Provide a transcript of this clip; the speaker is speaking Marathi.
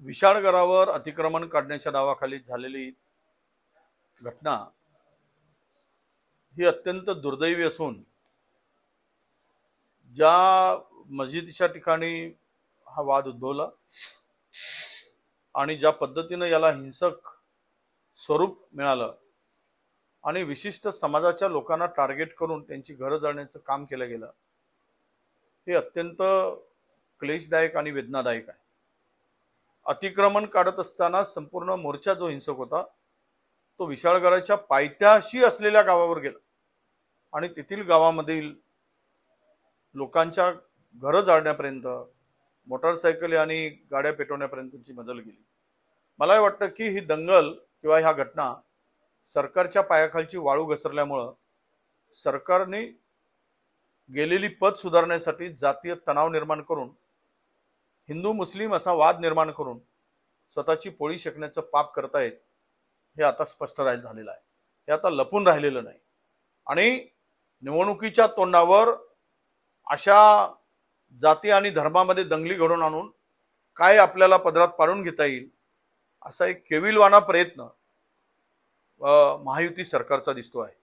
विशाळगडावर अतिक्रमण काढण्याच्या नावाखाली झालेली घटना ही अत्यंत दुर्दैवी असून ज्या मस्जिदीच्या ठिकाणी हा वाद उद्भवला आणि ज्या पद्धतीने याला हिंसक स्वरूप मिळालं आणि विशिष्ट समाजाच्या लोकांना टार्गेट करून त्यांची घरं जाळण्याचं काम केलं गेलं, हे अत्यंत क्लेशदायक आणि वेदनादायक आहे। अतिक्रमण काढत असताना संपूर्ण मोर्चा जो हिंसक होता तो विशाळगडाच्या पायथ्याशी असलेल्या गावावर गेला आणि तेथील गावामधील लोकांच्या घरं जाळण्यापर्यंत, मोटारसायकल आणि गाड्या पेटवण्यापर्यंतची मजल गेली। मला वाटतं की ही दंगल किंवा ह्या घटना सरकारच्या पायाखालची वाळू घसरल्यामुळे सरकारने गेलेली पद सुधारण्यासाठी जातीय तणाव निर्माण करून, हिंदू मुस्लिम असा वाद निर्माण करून स्वतःची पोळी शेकण्याचं पाप करतायत हे आता स्पष्ट झालेलं आहे। हे आता लपून राहिलेलं नाही आणि निवडणुकीच्या तोंडावर अशा जाती आणि धर्मामध्ये दंगली घडवून आणून काय आपल्याला पदरात पाडून घेता येईल असा एक केविलवाणा प्रयत्न महायुती सरकारचा दिसतो आहे।